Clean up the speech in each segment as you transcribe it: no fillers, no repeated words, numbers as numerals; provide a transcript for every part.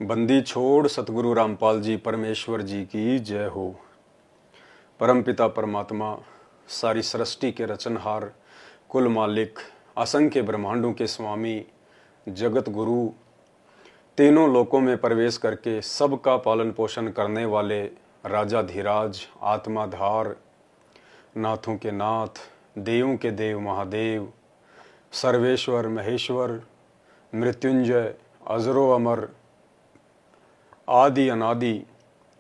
बंदी छोड़ सतगुरु रामपाल जी परमेश्वर जी की जय हो। परमपिता परमात्मा, सारी सृष्टि के रचनहार, कुल मालिक, असंख्य ब्रह्मांडों के स्वामी, जगत गुरु, तीनों लोकों में प्रवेश करके सबका पालन पोषण करने वाले राजा धीराज, आत्माधार, नाथों के नाथ, देवों के देव महादेव, सर्वेश्वर महेश्वर, मृत्युंजय, अजरो अमर, आदि अनादि,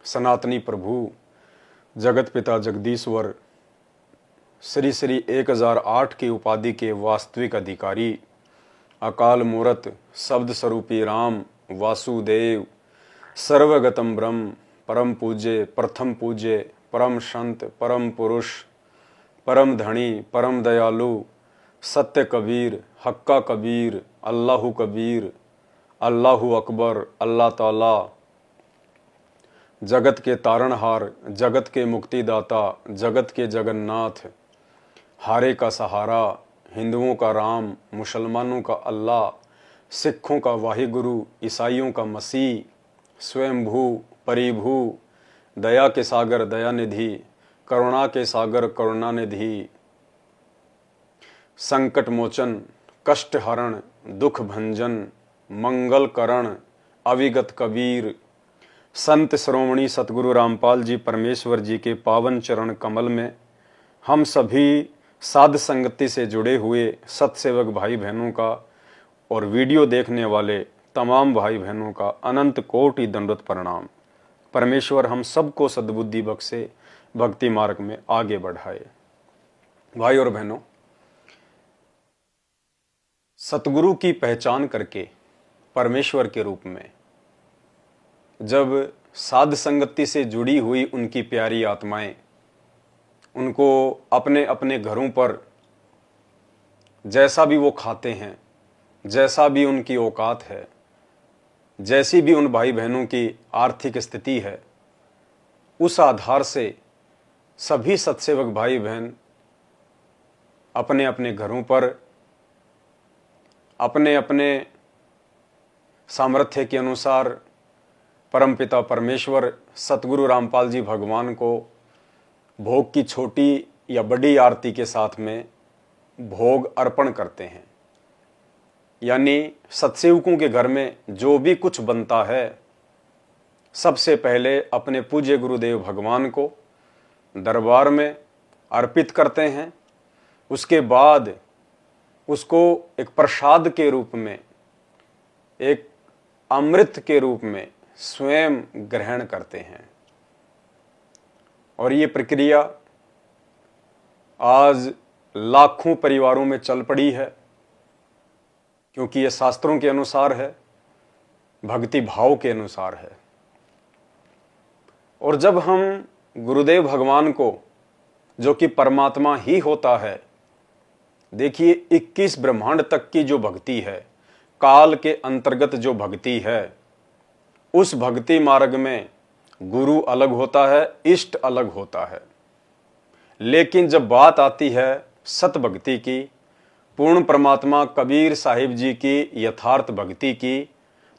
सनातनी प्रभु, जगत पिता जगदीश्वर, श्री श्री 1008 की उपाधि के वास्तविक अधिकारी, अकाल मूरत, शब्द स्वरूपी राम, वासुदेव, सर्वगतम ब्रह्म, परम पूज्य, प्रथम पूज्य, परम संत, परम पुरुष, परम धनी, परम दयालु, सत्य कबीर, हक्का कबीर, अल्लाहु कबीर, अल्लाहु अकबर, अल्लाह ताला, जगत के तारणहार, जगत के मुक्तिदाता, जगत के जगन्नाथ, हारे का सहारा, हिंदुओं का राम, मुसलमानों का अल्लाह, सिखों का वाहिगुरु, ईसाइयों का मसीह, स्वयंभू, परिभू, दया के सागर दयानिधि, करुणा के सागर करुणानिधि, संकट मोचन, कष्ट हरण, दुख भंजन, मंगल करण, अविगत कबीर, संत श्रोमणी सतगुरु रामपाल जी परमेश्वर जी के पावन चरण कमल में हम सभी साध संगति से जुड़े हुए सत्सेवक भाई बहनों का और वीडियो देखने वाले तमाम भाई बहनों का अनंत कोटि दंडवत प्रणाम। परमेश्वर हम सबको सद्बुद्धि बख्शे, भक्ति मार्ग में आगे बढ़ाए। भाई और बहनों, सतगुरु की पहचान करके परमेश्वर के रूप में जब साध संगति से जुड़ी हुई उनकी प्यारी आत्माएं उनको अपने अपने घरों पर जैसा भी वो खाते हैं, जैसा भी उनकी औकात है, जैसी भी उन भाई बहनों की आर्थिक स्थिति है, उस आधार से सभी सत्सेवक भाई बहन अपने अपने घरों पर अपने अपने सामर्थ्य के अनुसार परमपिता परमेश्वर सतगुरु रामपाल जी भगवान को भोग की छोटी या बड़ी आरती के साथ में भोग अर्पण करते हैं। यानी सत्सेवकों के घर में जो भी कुछ बनता है, सबसे पहले अपने पूज्य गुरुदेव भगवान को दरबार में अर्पित करते हैं। उसके बाद उसको एक प्रसाद के रूप में, एक अमृत के रूप में स्वयं ग्रहण करते हैं। और ये प्रक्रिया आज लाखों परिवारों में चल पड़ी है, क्योंकि ये शास्त्रों के अनुसार है, भक्ति भाव के अनुसार है। और जब हम गुरुदेव भगवान को, जो कि परमात्मा ही होता है, देखिए 21 ब्रह्मांड तक की जो भक्ति है, काल के अंतर्गत जो भक्ति है, उस भक्ति मार्ग में गुरु अलग होता है, इष्ट अलग होता है। लेकिन जब बात आती है सत भक्ति की, पूर्ण परमात्मा कबीर साहिब जी की यथार्थ भक्ति की,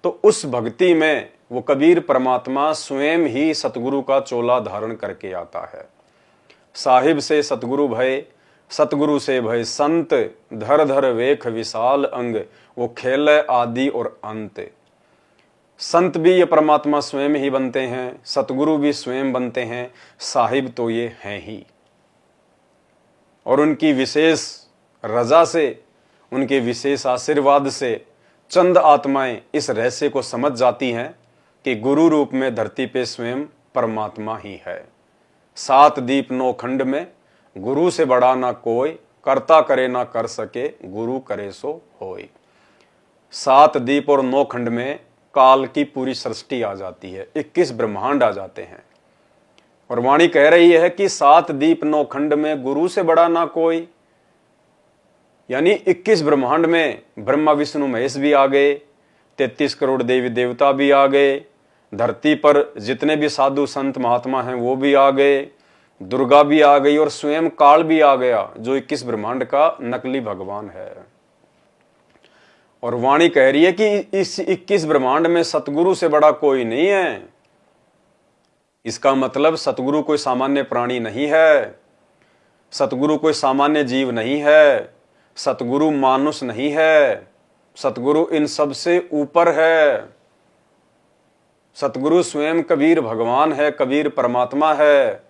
तो उस भक्ति में वो कबीर परमात्मा स्वयं ही सतगुरु का चोला धारण करके आता है। साहिब से सतगुरु भय, सतगुरु से भय संत, धर धर वेख विशाल अंग, वो खेल आदि और अंत। संत भी ये परमात्मा स्वयं ही बनते हैं, सतगुरु भी स्वयं बनते हैं, साहिब तो ये हैं ही। और उनकी विशेष रजा से, उनके विशेष आशीर्वाद से चंद आत्माएं इस रहस्य को समझ जाती हैं कि गुरु रूप में धरती पे स्वयं परमात्मा ही है। 7 दीप 9 खंड में गुरु से बड़ा ना कोई, करता करे ना कर सके, गुरु करे सो होय। 7 दीप और 9 खंड में काल की पूरी सृष्टि आ जाती है, 21 ब्रह्मांड आ जाते हैं। और वाणी कह रही है कि 7 दीप 9 खंड में गुरु से बड़ा ना कोई, यानी 21 ब्रह्मांड में ब्रह्मा विष्णु महेश भी आ गए, 33 करोड़ देवी देवता भी आ गए, धरती पर जितने भी साधु संत महात्मा हैं वो भी आ गए, दुर्गा भी आ गई और स्वयं काल भी आ गया, जो 21 ब्रह्मांड का नकली भगवान है। और वाणी कह रही है कि इस 21 ब्रह्मांड में सतगुरु से बड़ा कोई नहीं है। इसका मतलब सतगुरु कोई सामान्य प्राणी नहीं है, सतगुरु कोई सामान्य जीव नहीं है, सतगुरु मानुष नहीं है, सतगुरु इन सब से ऊपर है। सतगुरु स्वयं कबीर भगवान है, कबीर परमात्मा है।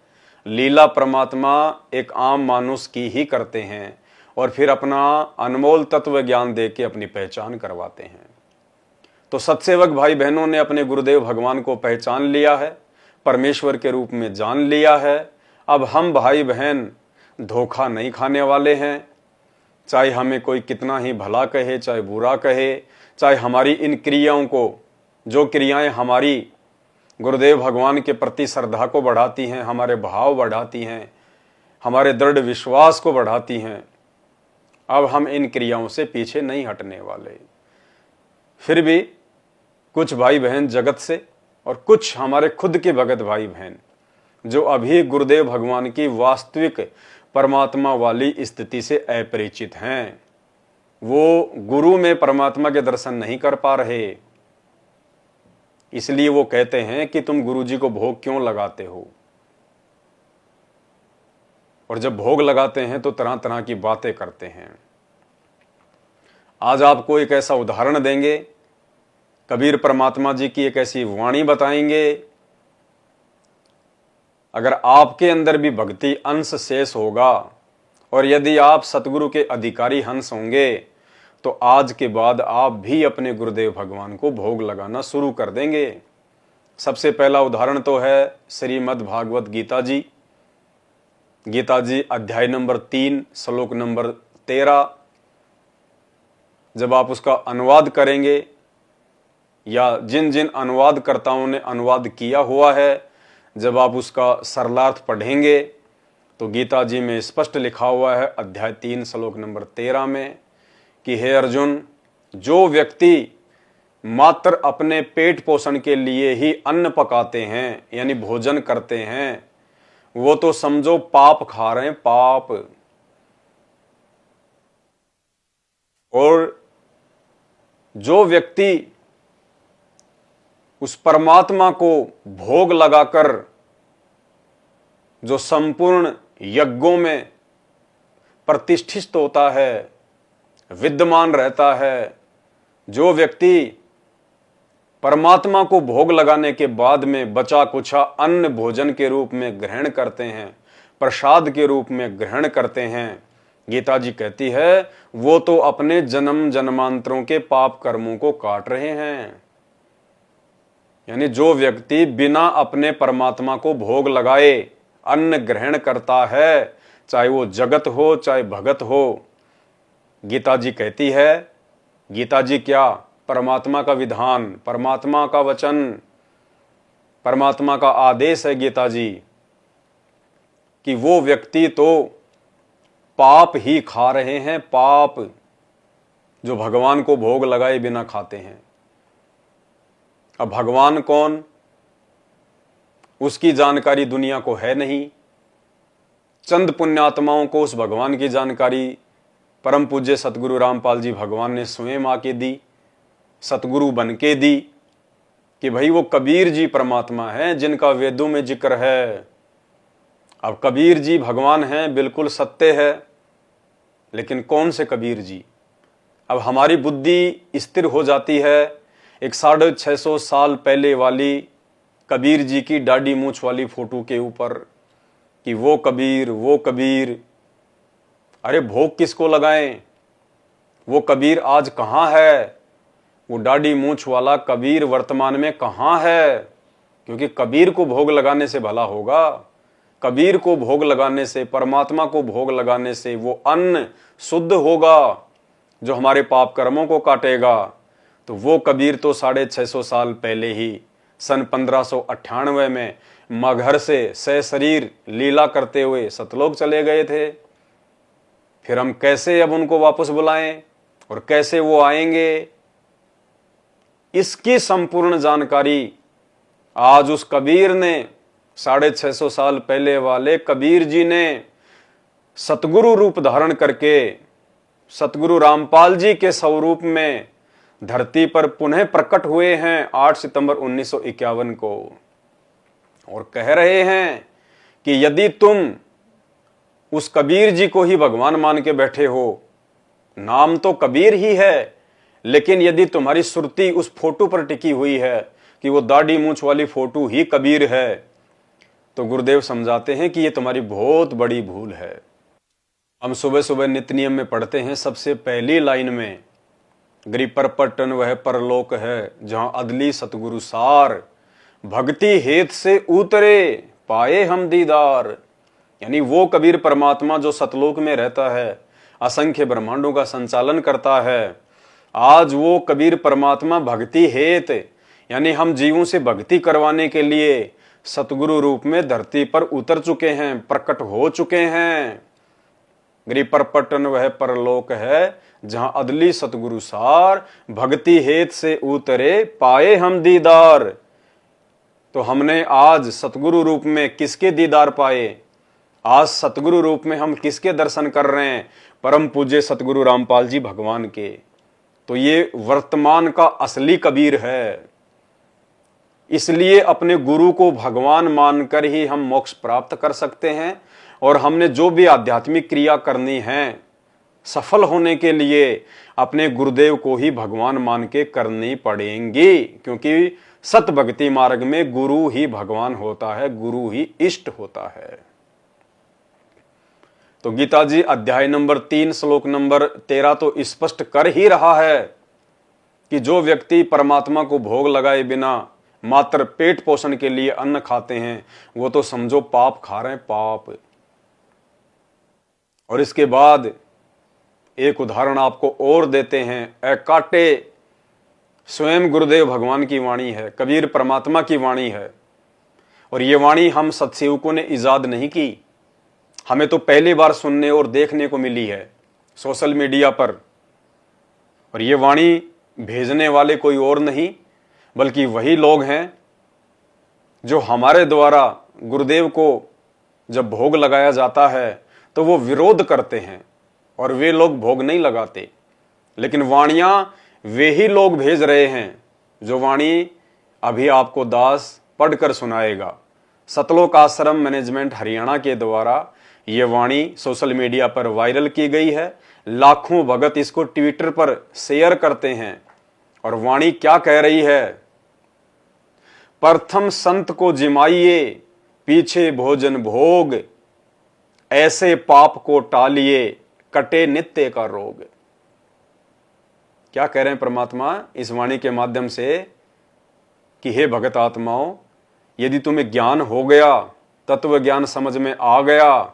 लीला परमात्मा एक आम मानुष की ही करते हैं और फिर अपना अनमोल तत्व ज्ञान दे के अपनी पहचान करवाते हैं। तो सत्सेवक भाई बहनों ने अपने गुरुदेव भगवान को पहचान लिया है, परमेश्वर के रूप में जान लिया है। अब हम भाई बहन धोखा नहीं खाने वाले हैं। चाहे हमें कोई कितना ही भला कहे, चाहे बुरा कहे, चाहे हमारी इन क्रियाओं को, जो क्रियाएं हमारी गुरुदेव भगवान के प्रति श्रद्धा को बढ़ाती हैं, हमारे भाव बढ़ाती हैं, हमारे दृढ़ विश्वास को बढ़ाती हैं, अब हम इन क्रियाओं से पीछे नहीं हटने वाले। फिर भी कुछ भाई बहन जगत से और कुछ हमारे खुद के भगत भाई बहन जो अभी गुरुदेव भगवान की वास्तविक परमात्मा वाली स्थिति से अपरिचित हैं, वो गुरु में परमात्मा के दर्शन नहीं कर पा रहे। इसलिए वो कहते हैं कि तुम गुरु जी को भोग क्यों लगाते हो। और जब भोग लगाते हैं तो तरह तरह की बातें करते हैं। आज आपको एक ऐसा उदाहरण देंगे, कबीर परमात्मा जी की एक ऐसी वाणी बताएंगे, अगर आपके अंदर भी भक्ति अंश शेष होगा और यदि आप सतगुरु के अधिकारी हंस होंगे तो आज के बाद आप भी अपने गुरुदेव भगवान को भोग लगाना शुरू कर देंगे। सबसे पहला उदाहरण तो है श्रीमद् भागवत गीता जी। गीता जी अध्याय नंबर 3 श्लोक नंबर 13। जब आप उसका अनुवाद करेंगे या जिन जिन अनुवादकर्ताओं ने अनुवाद किया हुआ है, जब आप उसका सरलार्थ पढ़ेंगे तो गीता जी में स्पष्ट लिखा हुआ है अध्याय 3 श्लोक नंबर 13 में कि हे अर्जुन, जो व्यक्ति मात्र अपने पेट पोषण के लिए ही अन्न पकाते हैं यानी भोजन करते हैं, वो तो समझो पाप खा रहे हैं, पाप। और जो व्यक्ति उस परमात्मा को भोग लगाकर जो संपूर्ण यज्ञों में प्रतिष्ठित होता है, विद्यमान रहता है, जो व्यक्ति परमात्मा को भोग लगाने के बाद में बचा कुछा अन्न भोजन के रूप में ग्रहण करते हैं, प्रसाद के रूप में ग्रहण करते हैं, गीता जी कहती है वो तो अपने जन्म जन्मांतरों के पाप कर्मों को काट रहे हैं। यानी जो व्यक्ति बिना अपने परमात्मा को भोग लगाए अन्न ग्रहण करता है, चाहे वो जगत हो चाहे भगत हो, गीता जी कहती है, गीता जी क्या, परमात्मा का विधान, परमात्मा का वचन, परमात्मा का आदेश है गीता जी कि वो व्यक्ति तो पाप ही खा रहे हैं, पाप, जो भगवान को भोग लगाए बिना खाते हैं। अब भगवान कौन, उसकी जानकारी दुनिया को है नहीं। चंद पुण्यात्माओं को उस भगवान की जानकारी परम पूज्य सतगुरु रामपाल जी भगवान ने स्वयं आके दी, सतगुरु बन के दी कि भाई वो कबीर जी परमात्मा है जिनका वेदों में जिक्र है। अब कबीर जी भगवान हैं, बिल्कुल सत्य है, लेकिन कौन से कबीर जी। अब हमारी बुद्धि स्थिर हो जाती है एक 650 साल पहले वाली कबीर जी की दाढ़ी मूछ वाली फोटो के ऊपर कि वो कबीर, वो कबीर। अरे भोग किसको लगाएं, वो कबीर आज कहाँ है, वो दाढ़ी मूछ वाला कबीर वर्तमान में कहाँ है। क्योंकि कबीर को भोग लगाने से भला होगा, कबीर को भोग लगाने से, परमात्मा को भोग लगाने से वो अन्न शुद्ध होगा जो हमारे पाप कर्मों को काटेगा। तो वो कबीर तो 650 साल पहले ही सन 1598 में मगहर से सशरीर लीला करते हुए सतलोक चले गए थे। फिर हम कैसे अब उनको वापस बुलाएं और कैसे वो आएंगे, इसकी संपूर्ण जानकारी आज उस कबीर ने, 650 साल पहले वाले कबीर जी ने सतगुरु रूप धारण करके, सतगुरु रामपाल जी के स्वरूप में धरती पर पुनः प्रकट हुए हैं 8 सितंबर 1951 को, और कह रहे हैं कि यदि तुम उस कबीर जी को ही भगवान मान के बैठे हो, नाम तो कबीर ही है, लेकिन यदि तुम्हारी सुरती उस फोटो पर टिकी हुई है कि वो दाढ़ी मूंछ वाली फोटो ही कबीर है, तो गुरुदेव समझाते हैं कि ये तुम्हारी बहुत बड़ी भूल है। हम सुबह सुबह नित्य नियम में पढ़ते हैं, सबसे पहली लाइन में, गिरि परपटन वह परलोक है जहां अदली सतगुरु सार, भक्ति हेत से उतरे पाए हम दीदार। यानी वो कबीर परमात्मा जो सतलोक में रहता है, असंख्य ब्रह्मांडों का संचालन करता है, आज वो कबीर परमात्मा भक्ति हेत, यानी हम जीवों से भक्ति करवाने के लिए सतगुरु रूप में धरती पर उतर चुके हैं, प्रकट हो चुके हैं। गिरि परपटन वह परलोक है जहां अदली सतगुरु सार, भक्ति हेत से उतरे पाए हम दीदार। तो हमने आज सतगुरु रूप में किसके दीदार पाए? आज सतगुरु रूप में हम किसके दर्शन कर रहे हैं? परम पूज्य सतगुरु रामपाल जी भगवान के। तो ये वर्तमान का असली कबीर है। इसलिए अपने गुरु को भगवान मानकर ही हम मोक्ष प्राप्त कर सकते हैं, और हमने जो भी आध्यात्मिक क्रिया करनी है सफल होने के लिए अपने गुरुदेव को ही भगवान मान के करनी पड़ेंगी, क्योंकि सत भक्ति मार्ग में गुरु ही भगवान होता है, गुरु ही इष्ट होता है। तो गीता जी अध्याय नंबर 3 श्लोक नंबर 13 तो स्पष्ट कर ही रहा है कि जो व्यक्ति परमात्मा को भोग लगाए बिना मात्र पेट पोषण के लिए अन्न खाते हैं, वो तो समझो पाप खा रहे हैं, पाप। और इसके बाद एक उदाहरण आपको और देते हैं। ए काटे, स्वयं गुरुदेव भगवान की वाणी है, कबीर परमात्मा की वाणी है, और ये वाणी हम सत्सेवकों ने इजाद नहीं की, हमें तो पहली बार सुनने और देखने को मिली है सोशल मीडिया पर। और ये वाणी भेजने वाले कोई और नहीं बल्कि वही लोग हैं जो हमारे द्वारा गुरुदेव को जब भोग लगाया जाता है तो वो विरोध करते हैं, और वे लोग भोग नहीं लगाते। लेकिन वाणियां वे ही लोग भेज रहे हैं जो वाणी अभी आपको दास पढ़कर सुनाएगा। सतलोक आश्रम मैनेजमेंट हरियाणा के द्वारा ये वाणी सोशल मीडिया पर वायरल की गई है। लाखों भगत इसको ट्विटर पर शेयर करते हैं। और वाणी क्या कह रही है? प्रथम संत को जिमाइए, पीछे भोजन भोग, ऐसे पाप को टालिए, कटे नित्य का रोग। क्या कह रहे हैं परमात्मा इस वाणी के माध्यम से? कि हे भगत आत्माओं, यदि तुम्हें ज्ञान हो गया, तत्व ज्ञान समझ में आ गया,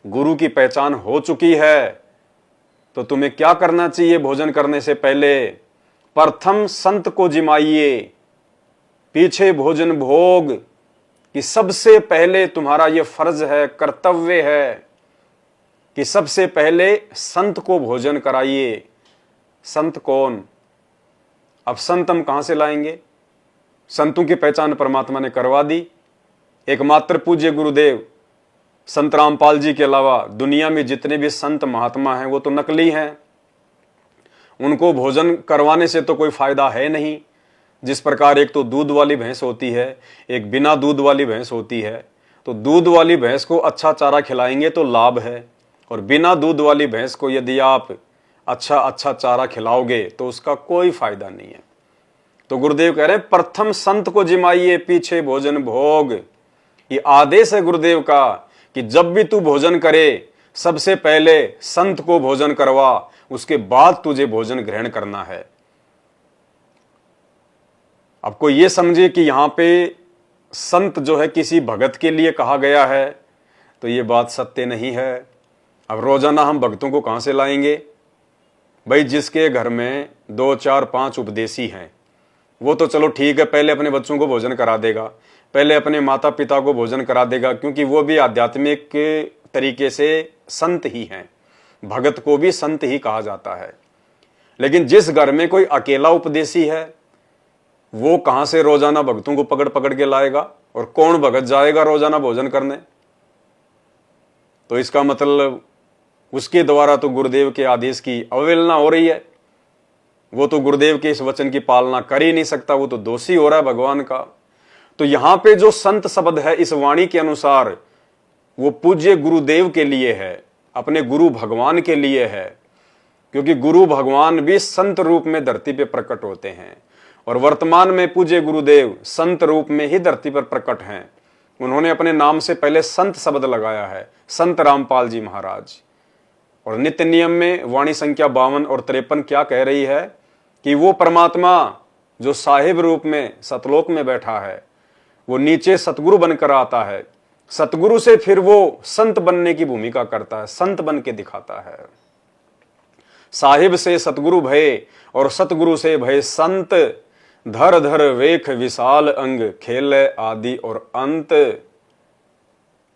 गुरु की पहचान हो चुकी है, तो तुम्हें क्या करना चाहिए भोजन करने से पहले? प्रथम संत को जिमाइए, पीछे भोजन भोग। कि सबसे पहले तुम्हारा यह फर्ज है, कर्तव्य है कि सबसे पहले संत को भोजन कराइए। संत कौन? अब संत हम कहां से लाएंगे? संतों की पहचान परमात्मा ने करवा दी। एकमात्र पूज्य गुरुदेव संत रामपाल जी के अलावा दुनिया में जितने भी संत महात्मा हैं वो तो नकली हैं। उनको भोजन करवाने से तो कोई फायदा है नहीं। जिस प्रकार एक तो दूध वाली भैंस होती है, एक बिना दूध वाली भैंस होती है। तो दूध वाली भैंस को अच्छा चारा खिलाएंगे तो लाभ है, और बिना दूध वाली भैंस को यदि आप अच्छा चारा खिलाओगे तो उसका कोई फायदा नहीं है। तो गुरुदेव कह रहे हैं प्रथम संत को जिमाइए, पीछे भोजन भोग। ये आदेश है गुरुदेव का कि जब भी तू भोजन करे सबसे पहले संत को भोजन करवा, उसके बाद तुझे भोजन ग्रहण करना है। अब कोई ये समझे कि यहां पे संत जो है किसी भगत के लिए कहा गया है, तो ये बात सत्य नहीं है। अब रोजाना हम भक्तों को कहां से लाएंगे? भाई जिसके घर में 2, 4, 5 उपदेशी हैं वो तो चलो ठीक है, पहले अपने बच्चों को भोजन करा देगा, पहले अपने माता पिता को भोजन करा देगा, क्योंकि वो भी आध्यात्मिक तरीके से संत ही हैं। भगत को भी संत ही कहा जाता है। लेकिन जिस घर में कोई अकेला उपदेशी है वो कहां से रोजाना भक्तों को पकड़ पकड़ के लाएगा? और कौन भगत जाएगा रोजाना भोजन करने? तो इसका मतलब उसके द्वारा तो गुरुदेव के आदेश की अवहेलना हो रही है। वो तो गुरुदेव के इस वचन की पालना कर ही नहीं सकता, वो तो दोषी हो रहा है भगवान का। तो यहां पे जो संत शब्द है इस वाणी के अनुसार वो पूज्य गुरुदेव के लिए है, अपने गुरु भगवान के लिए है, क्योंकि गुरु भगवान भी संत रूप में धरती पे प्रकट होते हैं और वर्तमान में पूज्य गुरुदेव संत रूप में ही धरती पर प्रकट हैं। उन्होंने अपने नाम से पहले संत शब्द लगाया है, संत रामपाल जी महाराज। और नित्य नियम में वाणी संख्या 52 और 53 क्या कह रही है कि वो परमात्मा जो साहिब रूप में सतलोक में बैठा है वो नीचे सतगुरु बनकर आता है, सतगुरु से फिर वो संत बनने की भूमिका करता है, संत बन के दिखाता है। साहिब से सतगुरु भय और सतगुरु से भय संत, धर धर वेख विशाल अंग, खेल आदि और अंत।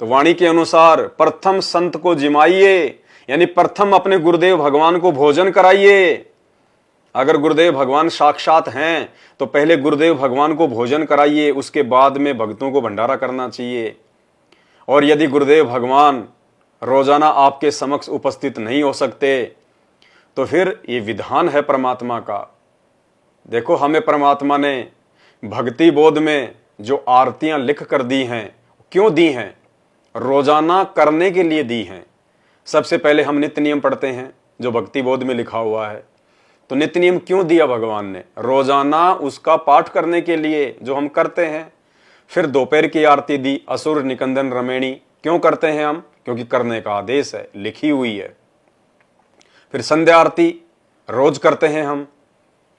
तो वाणी के अनुसार प्रथम संत को जिमाइए, यानी प्रथम अपने गुरुदेव भगवान को भोजन कराइए। अगर गुरुदेव भगवान साक्षात हैं तो पहले गुरुदेव भगवान को भोजन कराइए, उसके बाद में भक्तों को भंडारा करना चाहिए। और यदि गुरुदेव भगवान रोजाना आपके समक्ष उपस्थित नहीं हो सकते तो फिर ये विधान है परमात्मा का। देखो, हमें परमात्मा ने भक्ति बोध में जो आरतियां लिख कर दी हैं, क्यों दी हैं? रोजाना करने के लिए दी हैं। सबसे पहले हम नित्य नियम पढ़ते हैं जो भक्ति बोध में लिखा हुआ है, तो नित्य नियम क्यों दिया भगवान ने? रोजाना उसका पाठ करने के लिए जो हम करते हैं। फिर दोपहर की आरती दी, असुर निकंदन रमेणी, क्यों करते हैं हम? क्योंकि करने का आदेश है, लिखी हुई है। फिर संध्या आरती रोज करते हैं हम।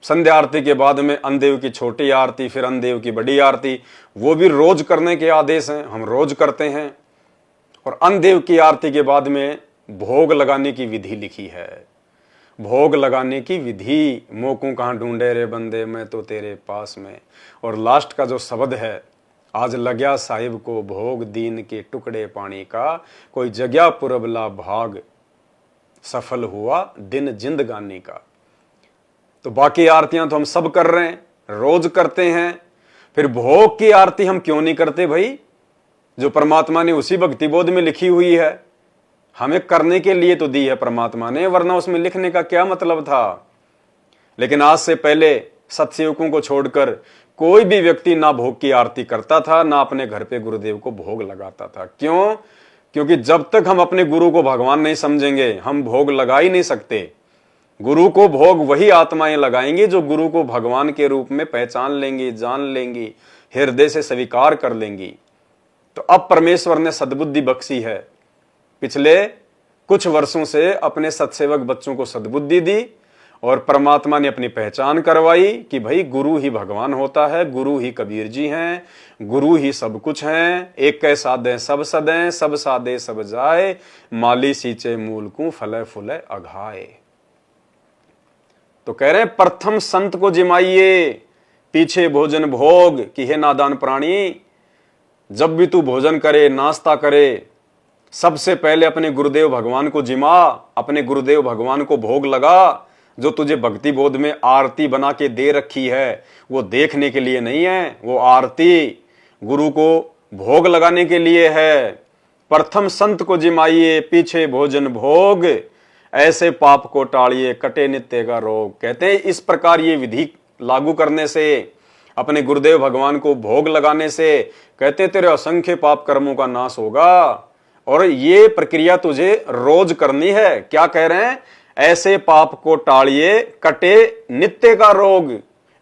संध्या आरती के बाद में अन्नदेव की छोटी आरती, फिर अन्नदेव की बड़ी आरती, वो भी रोज करने के आदेश हैं, हम रोज करते हैं। और अन्नदेव की आरती के बाद में भोग लगाने की विधि लिखी है। भोग लगाने की विधि, मोकू कहाँ ढूंढे रे बंदे, मैं तो तेरे पास में। और लास्ट का जो शब्द है, आज लग्या साहिब को भोग, दीन के टुकड़े पानी का, कोई जग्या पुरबला भाग, सफल हुआ दिन जिंदगानी का। तो बाकी आरतियां तो हम सब कर रहे हैं, रोज करते हैं। फिर भोग की आरती हम क्यों नहीं करते भाई? जो परमात्मा ने उसी भक्ति बोध में लिखी हुई है, हमें करने के लिए तो दी है परमात्मा ने, वरना उसमें लिखने का क्या मतलब था? लेकिन आज से पहले सत्सेवकों को छोड़कर कोई भी व्यक्ति ना भोग की आरती करता था, ना अपने घर पे गुरुदेव को भोग लगाता था। क्यों? क्योंकि जब तक हम अपने गुरु को भगवान नहीं समझेंगे, हम भोग लगा ही नहीं सकते। गुरु को भोग वही आत्माएं लगाएंगी जो गुरु को भगवान के रूप में पहचान लेंगी, जान लेंगी, हृदय से स्वीकार कर लेंगी। तो अब परमेश्वर ने सद्बुद्धि बख्शी है। पिछले कुछ वर्षों से अपने सत्सेवक बच्चों को सद्बुद्धि दी और परमात्मा ने अपनी पहचान करवाई कि भाई गुरु ही भगवान होता है, गुरु ही कबीर जी हैं, गुरु ही सब कुछ हैं। एक कै साधे सब सदें, सब साधे सब जाए, माली सींचे मूल को, फले फुले अघाए। तो कह रहे हैं प्रथम संत को जिमाइए, पीछे भोजन भोग कि हे नादान प्राणी, जब भी तू भोजन करे, नाश्ता करे, सबसे पहले अपने गुरुदेव भगवान को जिमा, अपने गुरुदेव भगवान को भोग लगा। जो तुझे भक्ति बोध में आरती बना के दे रखी है वो देखने के लिए नहीं है, वो आरती गुरु को भोग लगाने के लिए है। प्रथम संत को जिमाइए, पीछे भोजन भोग, ऐसे पाप को टालिए, कटे नित्य का रोग। कहते हैं इस प्रकार ये विधि लागू करने से, अपने गुरुदेव भगवान को भोग लगाने से, कहते तेरे असंख्य पाप कर्मों का नाश होगा। और ये प्रक्रिया तुझे रोज करनी है। क्या कह रहे हैं? ऐसे पाप को टालिए, कटे नित्य का रोग।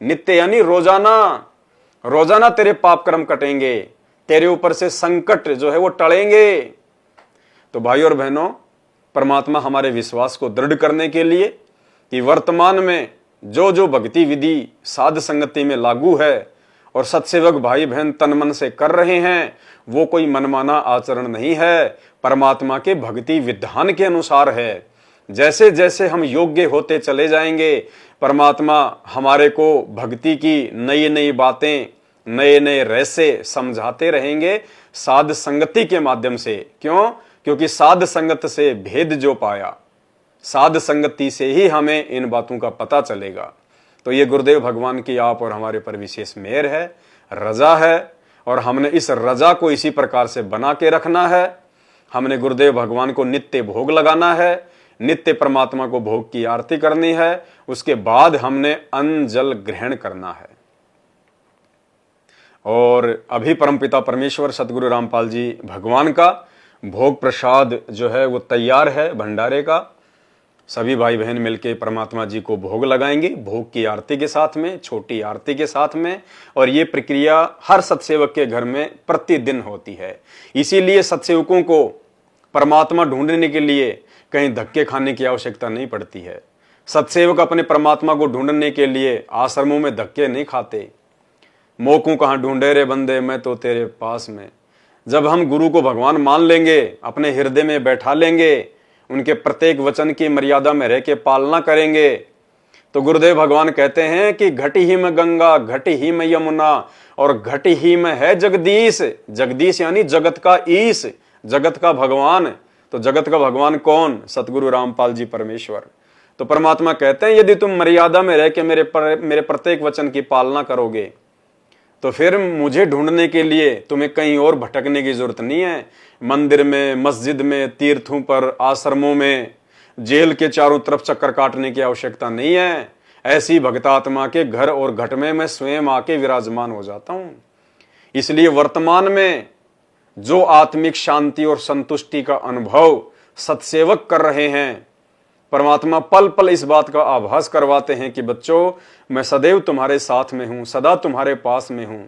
नित्य यानी रोजाना, रोजाना तेरे पाप कर्म कटेंगे, तेरे ऊपर से संकट जो है वो टलेंगे। तो भाई और बहनों, परमात्मा हमारे विश्वास को दृढ़ करने के लिए कि वर्तमान में जो जो भक्ति विधि साध संगति में लागू है और सत्सेवक भाई बहन तन मन से कर रहे हैं, वो कोई मनमाना आचरण नहीं है, परमात्मा के भक्ति विधान के अनुसार है। जैसे जैसे हम योग्य होते चले जाएंगे, परमात्मा हमारे को भक्ति की नई नई बातें, नए नए रहस्य समझाते रहेंगे साध संगति के माध्यम से। क्यों? क्योंकि साध संगत से भेद जो पाया, साध संगति से ही हमें इन बातों का पता चलेगा। तो ये गुरुदेव भगवान की आप और हमारे पर विशेष मेहर है, रजा है, और हमने इस रजा को इसी प्रकार से बना के रखना है। हमने गुरुदेव भगवान को नित्य भोग लगाना है, नित्य परमात्मा को भोग की आरती करनी है। उसके बाद हमने अन्न जल ग्रहण करना है। और अभी परमपिता परमेश्वर सतगुरु रामपाल जी भगवान का भोग प्रसाद जो है वो तैयार है भंडारे का। सभी भाई बहन मिलके परमात्मा जी को भोग लगाएंगे, भोग की आरती के साथ में, छोटी आरती के साथ में। और ये प्रक्रिया हर सत्सेवक के घर में प्रतिदिन होती है। इसीलिए सत्सेवकों को परमात्मा ढूंढने के लिए कहीं धक्के खाने की आवश्यकता नहीं पड़ती है। सत्सेवक अपने परमात्मा को ढूंढने के लिए आश्रमों में धक्के नहीं खाते। मोकू कहाँ ढूंढे रे बंदे, मैं तो तेरे पास में। जब हम गुरु को भगवान मान लेंगे, अपने हृदय में बैठा लेंगे, उनके प्रत्येक वचन की मर्यादा में रह के पालना करेंगे, तो गुरुदेव भगवान कहते हैं कि घटी ही में गंगा, घटी ही में यमुना और घटी ही में है जगदीश। जगदीश यानी जगत का ईश, जगत का भगवान। तो जगत का भगवान कौन? सतगुरु रामपाल जी परमेश्वर। तो परमात्मा कहते हैं यदि तुम मर्यादा में रह के मेरे प्रत्येक वचन की पालना करोगे तो फिर मुझे ढूंढने के लिए तुम्हें कहीं और भटकने की जरूरत नहीं है। मंदिर में, मस्जिद में, तीर्थों पर, आश्रमों में, जेल के चारों तरफ चक्कर काटने की आवश्यकता नहीं है। ऐसी भक्तात्मा के घर और घट में मैं स्वयं आके विराजमान हो जाता हूं। इसलिए वर्तमान में जो आत्मिक शांति और संतुष्टि का अनुभव सत्सेवक कर रहे हैं, परमात्मा पल पल इस बात का आभास करवाते हैं कि बच्चों, मैं सदैव तुम्हारे साथ में हूं, सदा तुम्हारे पास में हूं।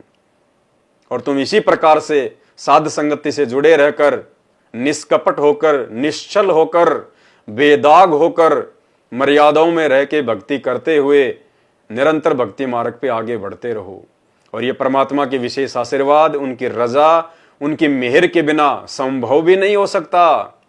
और तुम इसी प्रकार से साध संगति से जुड़े रहकर, निष्कपट होकर, निश्चल होकर, बेदाग होकर, मर्यादाओं में रह के भक्ति करते हुए निरंतर भक्ति मार्ग पे आगे बढ़ते रहो। और ये परमात्मा के विशेष आशीर्वाद, उनकी रजा, उनकी मेहर के बिना संभव भी नहीं हो सकता।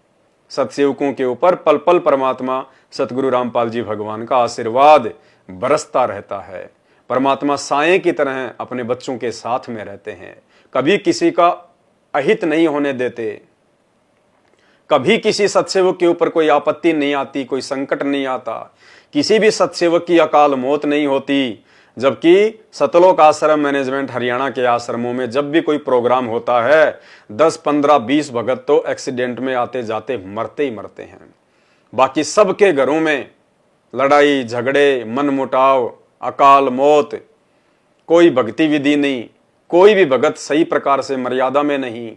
सत्सेवकों के ऊपर पल पल परमात्मा सतगुरु रामपाल जी भगवान का आशीर्वाद बरसता रहता है। परमात्मा साए की तरह अपने बच्चों के साथ में रहते हैं, कभी किसी का अहित नहीं होने देते, कभी किसी सत्सेवक के ऊपर कोई आपत्ति नहीं आती, कोई संकट नहीं आता, किसी भी सत्सेवक की अकाल मौत नहीं होती। जबकि सतलोक आश्रम मैनेजमेंट हरियाणा के आश्रमों में जब भी कोई प्रोग्राम होता है, 10, 15, 20 भगत तो एक्सीडेंट में आते जाते मरते ही मरते हैं। बाकी सबके घरों में लड़ाई झगड़े, मनमुटाव, अकाल मौत, कोई भक्ति विधि नहीं, कोई भी भगत सही प्रकार से मर्यादा में नहीं।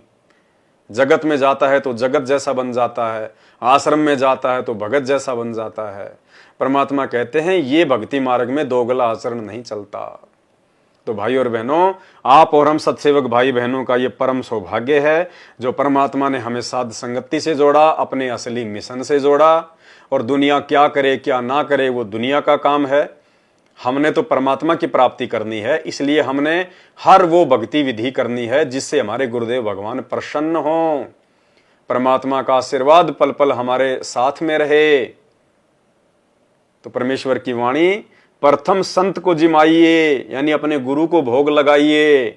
जगत में जाता है तो जगत जैसा बन जाता है, आश्रम में जाता है तो भगत जैसा बन जाता है। परमात्मा कहते हैं ये भक्ति मार्ग में दोगला आचरण नहीं चलता। तो भाई और बहनों, आप और हम सत्सेवक भाई बहनों का ये परम सौभाग्य है जो परमात्मा ने हमें साध संगति से जोड़ा, अपने असली मिशन से जोड़ा। और दुनिया क्या करे क्या ना करे वो दुनिया का काम है, हमने तो परमात्मा की प्राप्ति करनी है। इसलिए हमने हर वो भक्ति विधि करनी है जिससे हमारे गुरुदेव भगवान प्रसन्न हों, परमात्मा का आशीर्वाद पल पल हमारे साथ में रहे। तो परमेश्वर की वाणी, प्रथम संत को जिमाइए, यानी अपने गुरु को भोग लगाइए,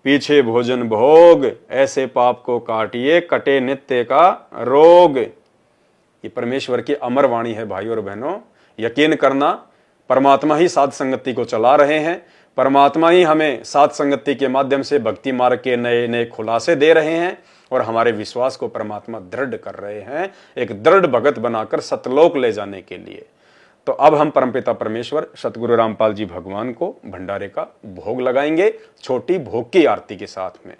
पीछे भोजन भोग, ऐसे पाप को काटिए, कटे नित्य का रोग। ये परमेश्वर की अमर वाणी है भाई और बहनों। यकीन करना, परमात्मा ही साध संगति को चला रहे हैं, परमात्मा ही हमें साध संगति के माध्यम से भक्ति मार्ग के नए नए खुलासे दे रहे हैं और हमारे विश्वास को परमात्मा दृढ़ कर रहे हैं, एक दृढ़ भगत बनाकर सतलोक ले जाने के लिए। तो अब हम परमपिता परमेश्वर सतगुरु रामपाल जी भगवान को भंडारे का भोग लगाएंगे, छोटी भोग की आरती के साथ में।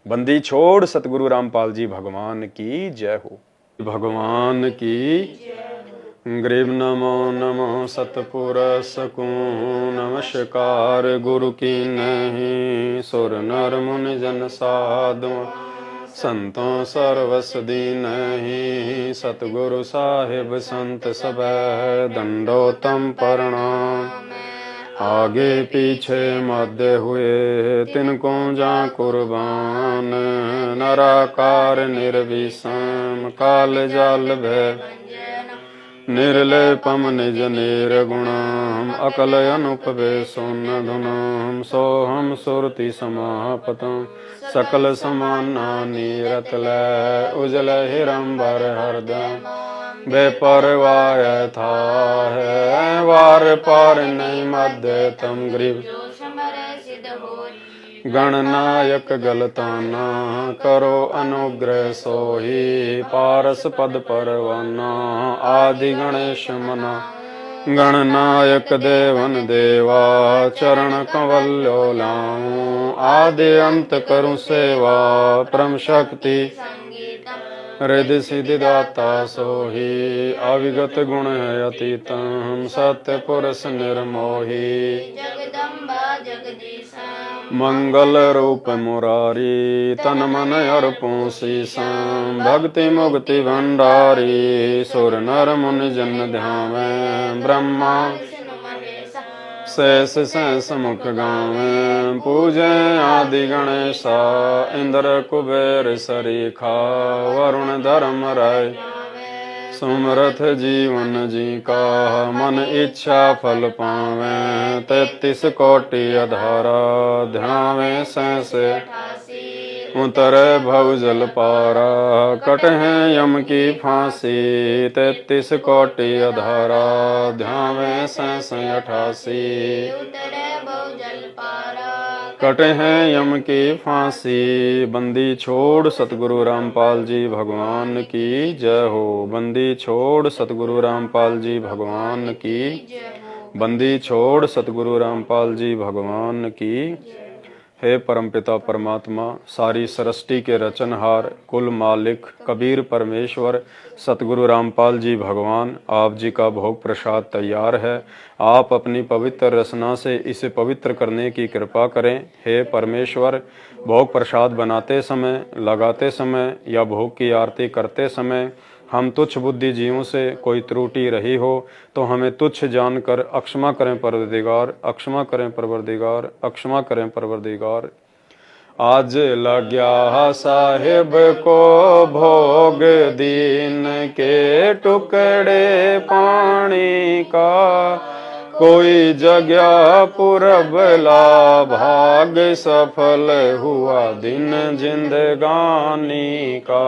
बंदी छोड़ सतगुरु रामपाल जी भगवान की जय हो। भगवान की ग्रीव नमो नमो सतपुरुष को नमस्कार। गुरु की नहीं सुर नर मुनि जन साधु, संतों सर्वस दीन ही। सतगुरु साहिब संत सब दंडोतम प्रणाम। आगे पीछे मध्य हुए तिनको जा कुर्बान। नराकार निर्विषम काल जाल भय, निर्लेपम निज निर्गुणम। अकल अनुपवेशोन धुनम, सोहम सुरति समापतम। सकल समाना नीरतल, उजल हिरंबर हरदम। बेपरवाह था है वार पार नहीं मध्य तम ग्रीव। गणनायक गलताना करो अनुग्रह सोही पारस पद परवाना आदि गणेश मना गणनायक देवन देवा चरण कंवल्यो लाऊं आदि अंत करूं सेवा परम शक्ति हृदय सिद्धि दाता सोही अविगत गुण है अतीतम सत्य पुरुष निर्मोही जगदम्बा जगदीशा मंगल रूप मुरारी तन मन अर्पूं शीशं भक्ति मुक्ति भंडारी सुर नर मुनि जन ध्यावे ब्रह्मा विष्णु महेशा शेष सहस मुख गावे पूजे आदि गणेशा इंद्र कुबेर सरीखा वरुण धर्म राय सुमरथ जीवन जी का मन इच्छा फल पावे 33 कोटि अधारा ध्यावे सहस उतरे भव जल पारा कट है यम की फांसी 33 कोटि अधारा ध्यावे सहस 88 उतरे बहु जल पारा कटे हैं यम की फांसी बंदी छोड़ सतगुरु रामपाल जी भगवान की जय हो बंदी छोड़ सतगुरु रामपाल जी भगवान की बंदी छोड़ सतगुरु रामपाल जी भगवान की हे परमपिता परमात्मा सारी सृष्टि के रचनहार कुल मालिक कबीर परमेश्वर सतगुरु रामपाल जी भगवान आप जी का भोग प्रसाद तैयार है आप अपनी पवित्र रचना से इसे पवित्र करने की कृपा करें हे परमेश्वर भोग प्रसाद बनाते समय लगाते समय या भोग की आरती करते समय हम तुच्छ बुद्धि जीवों से कोई त्रुटि रही हो तो हमें तुच्छ जानकर अक्षमा करें परवरदिगार अक्षमा करें परवरदिगार अक्षमा करें परवरदिगार आज लग्या साहिब को भोग दीन के टुकड़े पानी का कोई जगह पुरबला भाग सफल हुआ दिन जिंदगानी का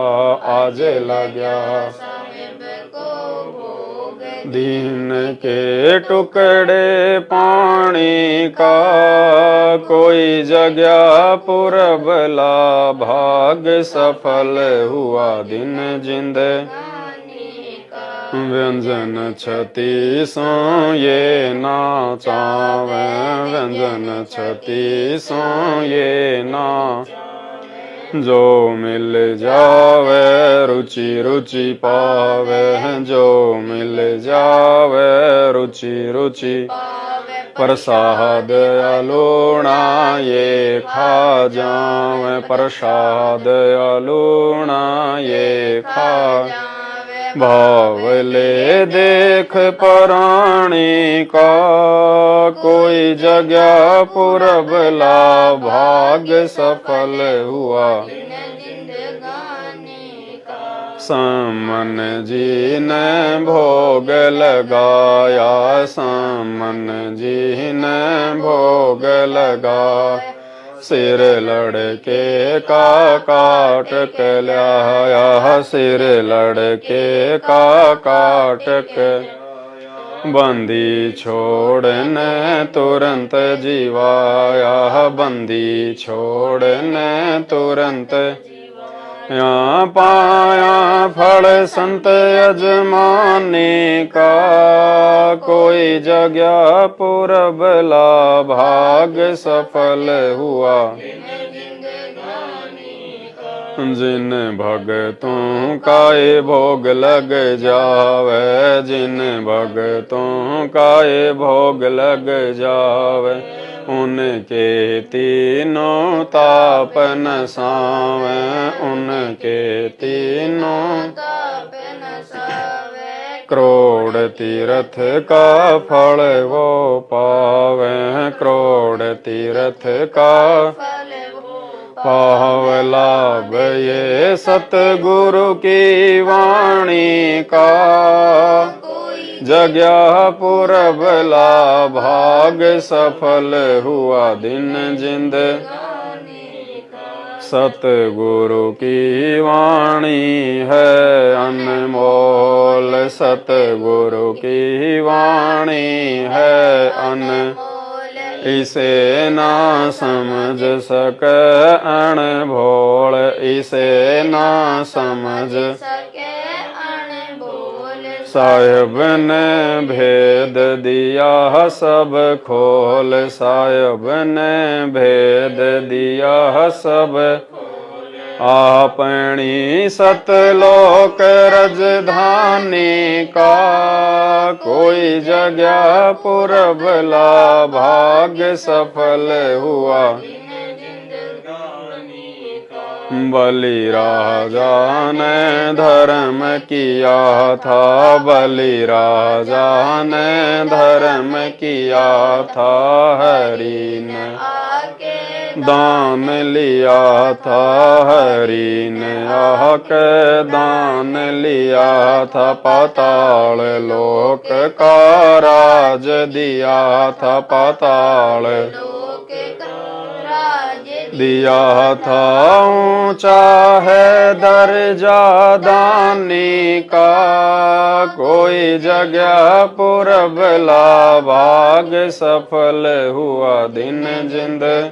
आज लग्या साहिब को भोग दीन के टुकड़े पानी का कोई जगह पुरबला भाग सफल हुआ दिन जिंद व्यंजन छती सो ये ना चावे व्यंजन छती सो ये ना जो मिल जावे रुचि रुचि पावे जो मिल जावे रुचि रुचि प्रसाद अलूणा ये खा जावे प्रसाद अलूणा ये खा भाव ले देख प्राणी का कोई जगह पुरबला भाग सफल हुआ सामन जी ने भोग लगाया सामन जी ने भोग लगा सिर लड़के का काट के लाया सिर लड़के का काट के बंदी छोड़ने तुरंत जीवाया बंदी छोड़ने तुरंत यहाँ पाया फल संत यजमानी का कोई जगह पुरबला भाग सफल हुआ जिन भगतों का ये भोग लग जावे जिन भगतों का ये भोग लग जावे उनके तीनों ताप नसावे उनके तीनों करोड़ तीर्थ का फल वो पावे करोड़ तीर्थ का पाव लाभ ये सतगुरु की वाणी का जगह पुरबला भाग सफल हुआ दिन जिंद सतगुरु की वाणी है अनमोल सतगुरु की वाणी है अनमोल इसे ना समझ सके अनभोल, इसे ना समझ सके अनबोल। साहिब ने भेद दिया सब खोल, साहिब ने भेद दिया सब आपनी सतलोक रजधानी का, कोई जगह पुरबला भाग्य सफल हुआ। बलि राजा ने धर्म किया था, बलि राजा ने धर्म किया था, हरि ने आके दान लिया था, हरि ने आके दान लिया था। पाताल लोक का राज दिया था, पाताल लोक का राज दिया था। ऊंचा है दर्जा दानी का, कोई जगह पुरबला भाग सफल हुआ दिन जिंदगानी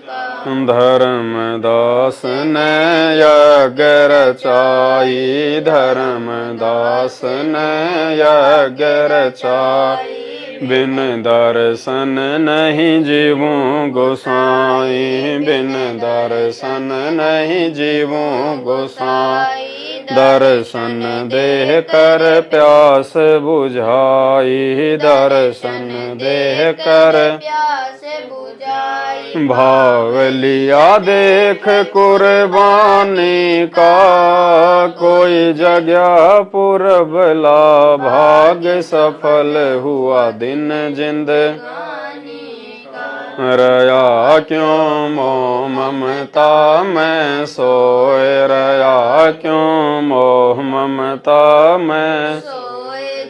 का। धर्मदास ने यज्ञ रचाई, धर्मदास ने यज्ञ रचाई। बिन दर्शन नहीं जीवूं गोसाई, बिन दर्शन नहीं जीवूं गोसाई। दर्शन देह कर प्यास बुझाई, दर्शन देह कर प्यास बुझाई। भाव लिया देख कुर्बानी का, कोई जगह पुरबला भाग सफल हुआ दिन जिंदगानी का। रया क्यों मोह ममता में सोए, रया क्यों मोह ममता में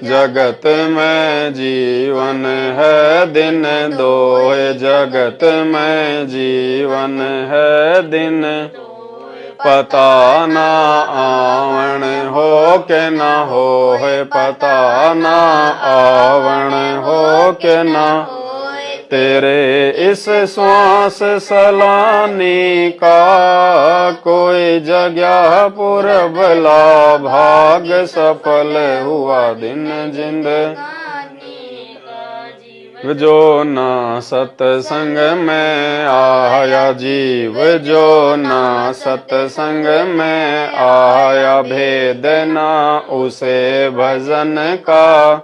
जगत में जीवन है दिन दोए, जगत में जीवन है दिन पता ना आवण हो के ना हो है, पता ना आवण हो के ना तेरे इस श्वास सलानी का, कोई जगह पुरबला भाग सफल हुआ दिन जिंदगानी का। जो ना सत्संग में आया जीव, जो ना सत्संग में आया भेद ना उसे भजन का,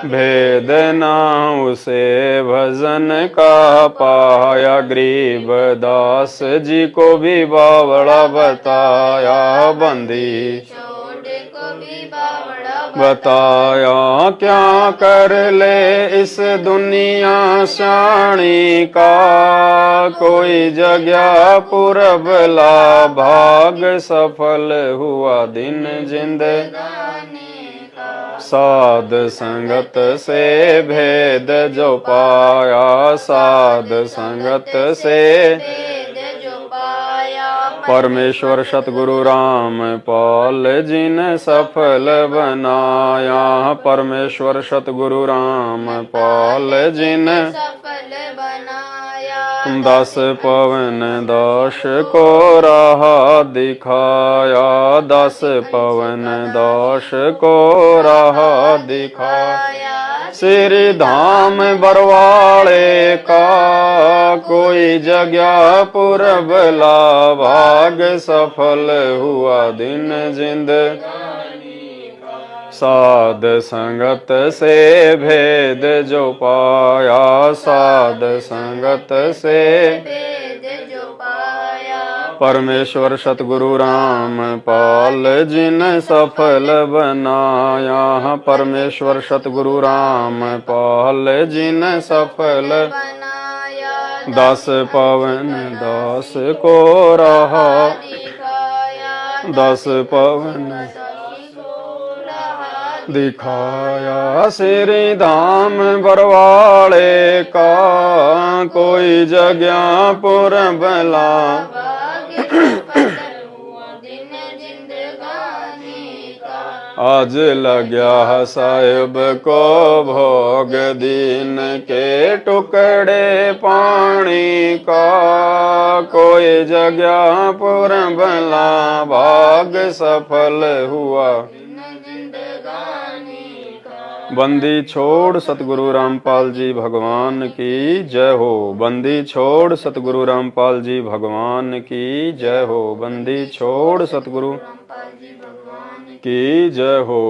भेद ना उसे भजन का पाया। गरीबदास जी को भी बावड़ा बताया, बंदी को भी बावड़ा बताया। क्या कर ले इस दुनिया शाणी का, कोई जगह पुरबला भाग सफल हुआ दिन जिंदगानी का। साध संगत से भेद जो पाया, साध संगत से भेद जो पाया। परमेश्वर सतगुरु राम पाल जी ने सफल बनाया, परमेश्वर सतगुरु राम पाल जी ने सफल बनाया। 10 पवन 10 को राह दिखाया, 10 पवन 10 को राह दिखाया। श्री धाम बरवाले का, कोई जगह पुरबला भाग सफल हुआ दिन जिंदगानी का। साध संगत से भेद जो पाया, साध संगत से भेद जो पाया। परमेश्वर सतगुरु राम पाल जी ने सफल बनाया, परमेश्वर सतगुरु राम पाल जी ने सफल बनाया। 10 पवन 10 को राह दिखाया। 10 पवन को दिखाया। श्री धाम बरवाले का, कोई जगह पुरबला भाग्य सफल हुआ दिन जिंदगानी का। आज लग्या साहेब को भोग दीन के टुकड़े पानी का, कोई जगह पुर भला भाग सफल हुआ। बंदी छोड़ सतगुरु रामपाल जी भगवान की जय हो। बंदी छोड़ सतगुरु रामपाल जी भगवान की जय हो। बंदी छोड़ सतगुरु की जय हो।